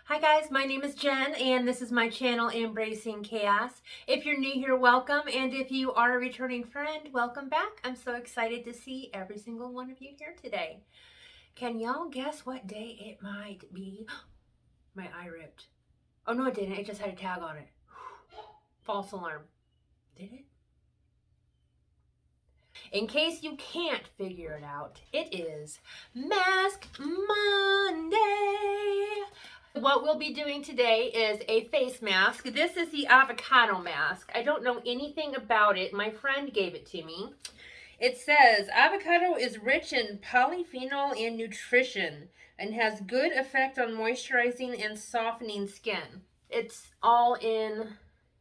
Hi guys, my name is Jen and this is my channel Embracing Chaos. If you're new here, welcome, and if you are a returning friend, welcome back. I'm so excited to see every single one of you here today. Can y'all guess what day it might be? My eye ripped. Oh no, it didn't. It just had a tag on it. False alarm. Did it? In case you can't figure it out, it is Mask Monday. What we'll be doing today is a face mask. This is the Avocado Mask. I don't know anything about it. My friend gave it to me. It says, avocado is rich in polyphenol and nutrition and has good effect on moisturizing and softening skin. It's all in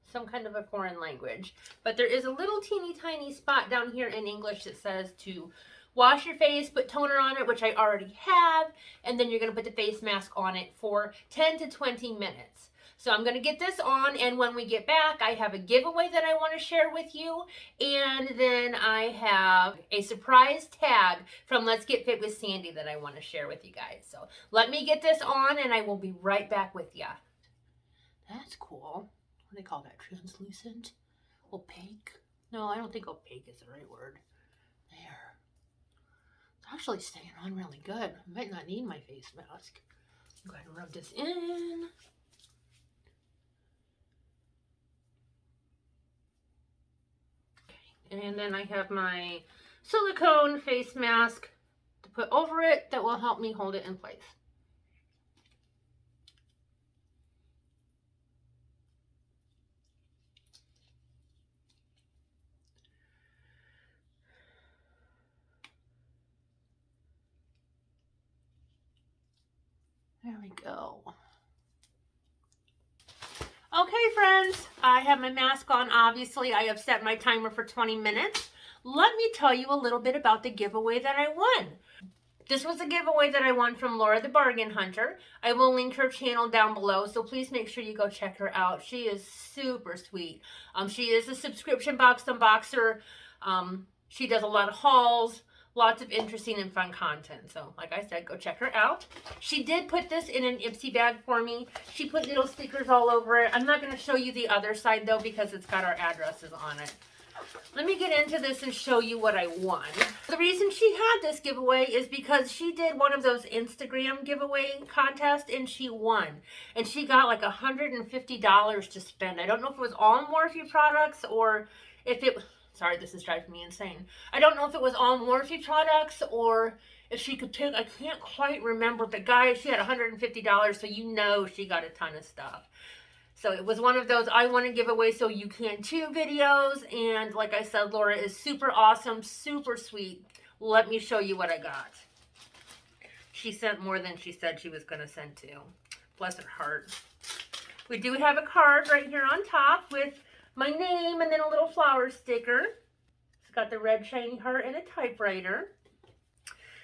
some kind of a foreign language. But there is a little teeny tiny spot down here in English that says to wash your face, put toner on it, which I already have, and then you're going to put the face mask on it for 10 to 20 minutes. So I'm going to get this on, and when we get back, I have a giveaway that I want to share with you, and then I have a surprise tag from Let's Get Fit with Sandy that I want to share with you guys. So let me get this on, and I will be right back with you. That's cool. What do they call that? Translucent? Opaque? No, I don't think opaque is the right word. There. It's actually staying on really good. I might not need my face mask. I'm going to rub this in. Okay, and then I have my silicone face mask to put over it that will help me hold it in place. There we go. Okay, friends, I have my mask on. Obviously, I have set my timer for 20 minutes. Let me tell you a little bit about the giveaway that I won. This was a giveaway that I won from Laura the Bargain Hunter. I will link her channel down below, so please make sure you go check her out. She is super sweet. She is a subscription box unboxer. She does a lot of hauls, lots of interesting and fun content. So, like I said, go check her out. She did put this in an Ipsy bag for me. She put little stickers all over it. I'm not going to show you the other side, though, because it's got our addresses on it. Let me get into this and show you what I won. The reason she had this giveaway is because she did one of those Instagram giveaway contests and she won. And she got like $150 to spend. I don't know if it was all Morphe products or if it... Sorry, this is driving me insane. I don't know if it was all Morphe products or if she could pick... I can't quite remember. But guys, she had $150, so you know she got a ton of stuff. So it was one of those I want to give away so you can too videos. And like I said, Laura is super awesome, super sweet. Let me show you what I got. She sent more than she said she was going to send to. Bless her heart. We do have a card right here on top with my name and then a little flower sticker. It's got the red shiny heart and a typewriter.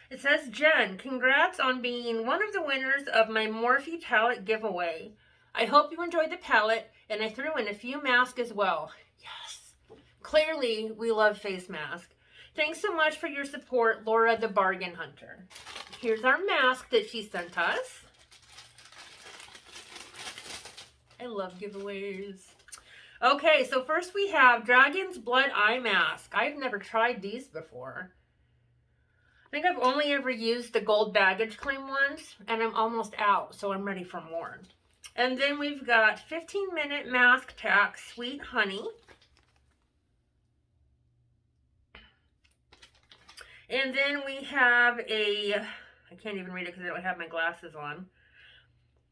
It says, Jen, congrats on being one of the winners of my Morphe palette giveaway. I hope you enjoyed the palette, and I threw in a few masks as well. Yes. Clearly, we love face masks. Thanks so much for your support, Laura the Bargain Hunter. Here's our mask that she sent us. I love giveaways. Okay, so first we have Dragon's Blood Eye Mask. I've never tried these before. I think I've only ever used the gold baggage claim ones, and I'm almost out, so I'm ready for more. And then we've got 15-minute mask tack Sweet Honey. And then we have a, I can't even read it because I don't have my glasses on,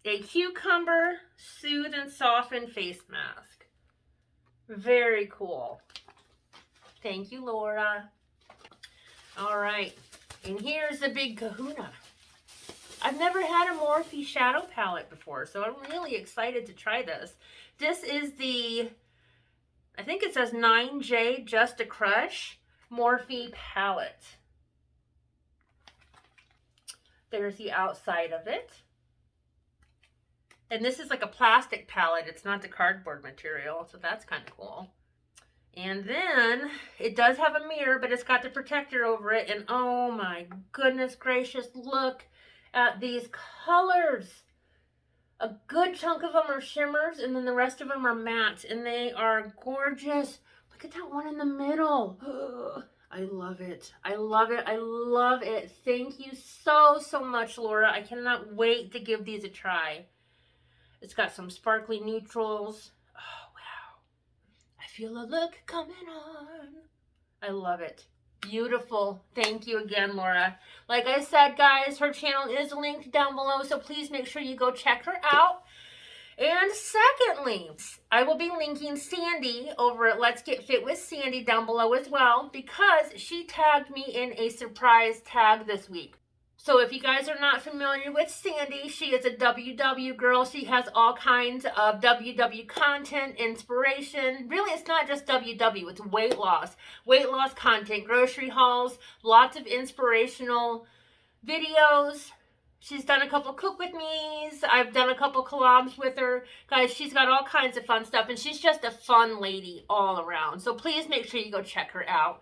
a Cucumber Soothe and Soften face mask. Very cool. Thank you, Laura. All right, and here's the big kahuna. I've never had a Morphe shadow palette before, so I'm really excited to try this. This is the, I think it says 9J Just a Crush Morphe palette. There's the outside of it. And this is like a plastic palette. It's not the cardboard material, so that's kind of cool. And then it does have a mirror, but it's got the protector over it. And oh my goodness gracious, look at these colors. A good chunk of them are shimmers, and then the rest of them are mattes, and they are gorgeous. Look at that one in the middle. I love it. I love it. I love it. Thank you so, so much, Laura. I cannot wait to give these a try. It's got some sparkly neutrals. Oh, wow. I feel a look coming on. I love it. Beautiful. Thank you again, Laura. Like I said, guys, her channel is linked down below, so please make sure you go check her out. And secondly, I will be linking Sandy over at Let's Get Fit with Sandy down below as well, because she tagged me in a surprise tag this week. So if you guys are not familiar with Sandy, she is a WW girl. She has all kinds of WW content, inspiration. Really, it's not just WW, it's weight loss content, grocery hauls, lots of inspirational videos. She's done a couple cook with me's. I've done a couple collabs with her. Guys, she's got all kinds of fun stuff, and she's just a fun lady all around. So please make sure you go check her out.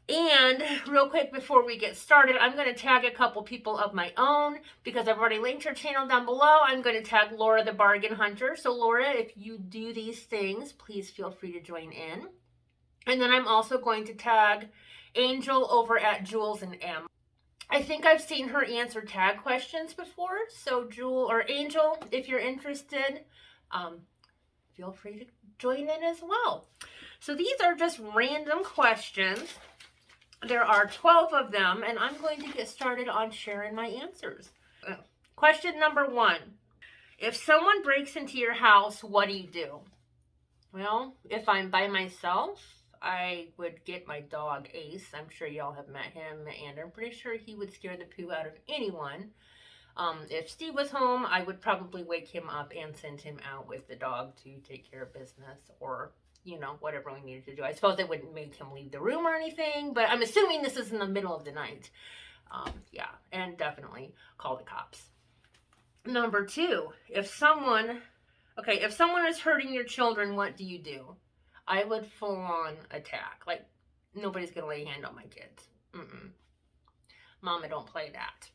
And real quick before we get started, I'm going to tag a couple people of my own because I've already linked her channel down below. I'm going to tag Laura the Bargain Hunter. So Laura, if you do these things, please feel free to join in. And then I'm also going to tag Angel over at Jewlz and M. I think I've seen her answer tag questions before. So Jewel or Angel, if you're interested, feel free to join in as well. So these are just random questions. There are 12 of them, and I'm going to get started on sharing my answers. Question number 1. If someone breaks into your house, what do you do? Well, if I'm by myself, I would get my dog Ace. I'm sure y'all have met him, and I'm pretty sure he would scare the poo out of anyone. If Steve was home, I would probably wake him up and send him out with the dog to take care of business, or you know, whatever we needed to do. I suppose I wouldn't make him leave the room or anything, but I'm assuming this is in the middle of the night. Yeah, and definitely call the cops. Number 2, if someone is hurting your children, what do you do? I would full on attack. Like, nobody's gonna lay a hand on my kids. Mama, don't play that.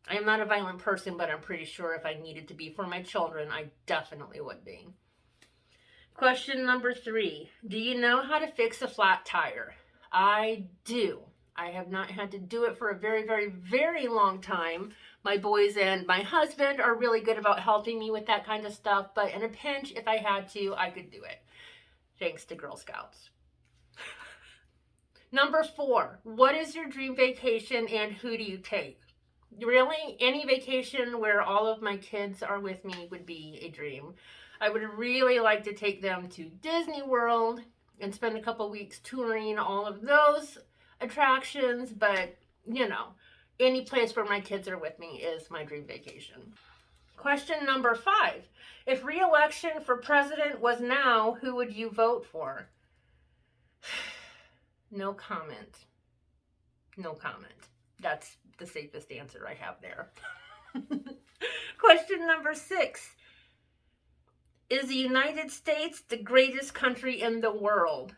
I am not a violent person, but I'm pretty sure if I needed to be for my children, I definitely would be. Question number 3. Do you know how to fix a flat tire? I do. I have not had to do it for a very, very, very long time. My boys and my husband are really good about helping me with that kind of stuff, but in a pinch, if I had to, I could do it. Thanks to Girl Scouts. Number 4. What is your dream vacation and who do you take? Really, any vacation where all of my kids are with me would be a dream. I would really like to take them to Disney World and spend a couple weeks touring all of those attractions, but, you know, any place where my kids are with me is my dream vacation. Question number 5. If re-election for president was now, who would you vote for? No comment. No comment. That's the safest answer I have there. Question number 6. Is the United States the greatest country in the world?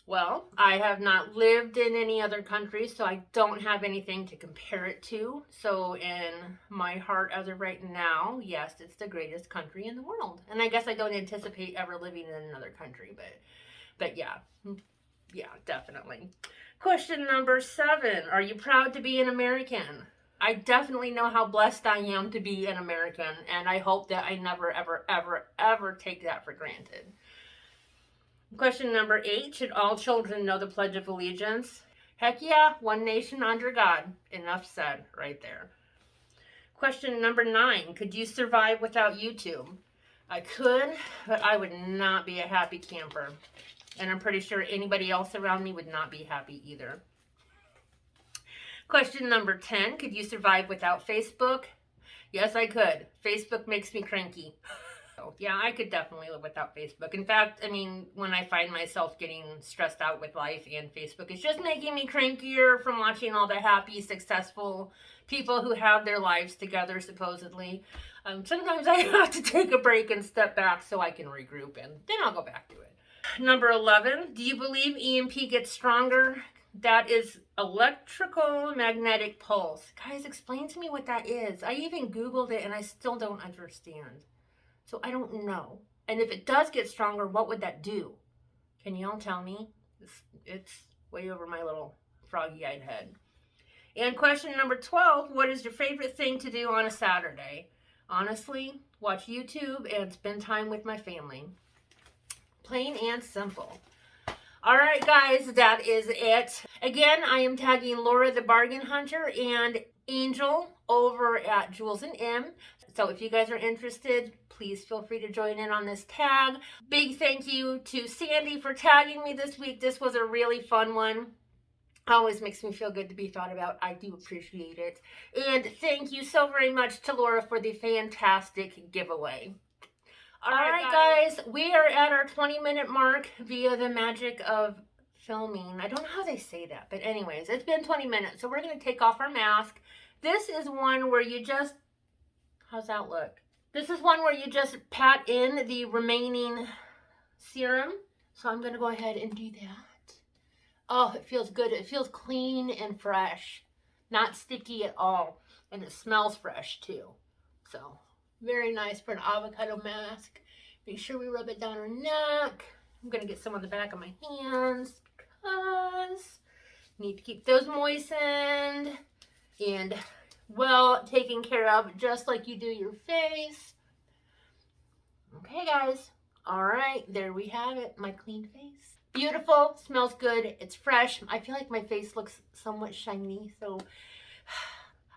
Well, I have not lived in any other country, so I don't have anything to compare it to. So in my heart as of right now, yes, it's the greatest country in the world. And I guess I don't anticipate ever living in another country, but yeah, definitely. Question number 7. Are you proud to be an American? I definitely know how blessed I am to be an American, and I hope that I never, ever, ever, ever take that for granted. Question number 8. Should all children know the Pledge of Allegiance? Heck yeah, one nation under God. Enough said right there. Question number 9. Could you survive without YouTube? I could, but I would not be a happy camper. And I'm pretty sure anybody else around me would not be happy either. Question number 10. Could you survive without Facebook? Yes, I could. Facebook makes me cranky. So, yeah, I could definitely live without Facebook. In fact, I mean, when I find myself getting stressed out with life and Facebook, it's just making me crankier from watching all the happy, successful people who have their lives together, supposedly. Sometimes I have to take a break and step back so I can regroup, and then I'll go back to it. Number 11. Do you believe EMP gets stronger? That is electrical magnetic pulse. Guys, explain to me what that is. I even Googled it and I still don't understand. So I don't know. And if it does get stronger, what would that do? Can you all tell me? It's way over my little froggy-eyed head. And question number 12, what is your favorite thing to do on a Saturday? Honestly, watch YouTube and spend time with my family. Plain and simple. All right, guys, that is it. Again, I am tagging Laura the Bargain Hunter and Angel over at Jewlz and M. So if you guys are interested, please feel free to join in on this tag. Big thank you to Sandy for tagging me this week. This was a really fun one. Always makes me feel good to be thought about. I do appreciate it. And thank you so very much to Laura for the fantastic giveaway. All right, guys, we are at our 20-minute mark via the magic of filming. I don't know how they say that, but anyways, it's been 20 minutes, so we're going to take off our mask. This is one where you just, how's that look? This is one where you just pat in the remaining serum. So I'm going to go ahead and do that. Oh, it feels good. It feels clean and fresh, not sticky at all, and it smells fresh too. So very nice for an avocado mask. Make sure we rub it down our neck. I'm going to get some on the back of my hands because you need to keep those moistened and well taken care of, just like you do your face. Okay, guys. All right, there we have it. My clean face. Beautiful. Smells good. It's fresh. I feel like my face looks somewhat shiny, so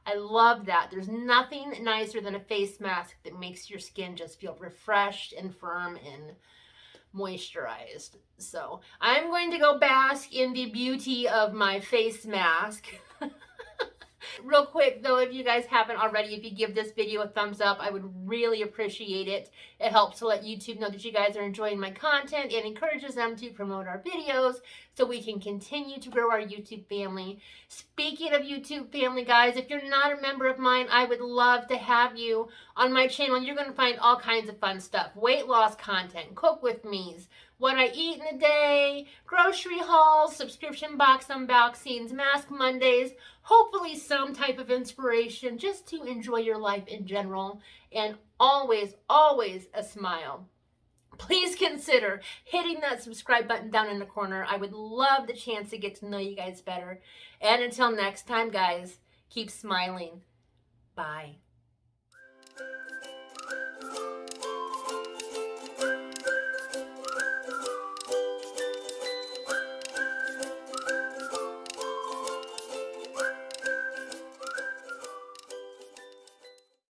I love that. There's nothing nicer than a face mask that makes your skin just feel refreshed and firm and moisturized. So I'm going to go bask in the beauty of my face mask. Real quick though, if you guys haven't already, if you give this video a thumbs up, I would really appreciate it. It helps to let YouTube know that you guys are enjoying my content and encourages them to promote our videos so we can continue to grow our YouTube family. Speaking of YouTube family, guys, if you're not a member of mine, I would love to have you on my channel. You're going to find all kinds of fun stuff. Weight loss content, cook with me's, what I eat in a day, grocery hauls, subscription box unboxings, Mask Mondays, hopefully some type of inspiration just to enjoy your life in general, and always, always a smile. Please consider hitting that subscribe button down in the corner. I would love the chance to get to know you guys better. And until next time, guys, keep smiling. Bye.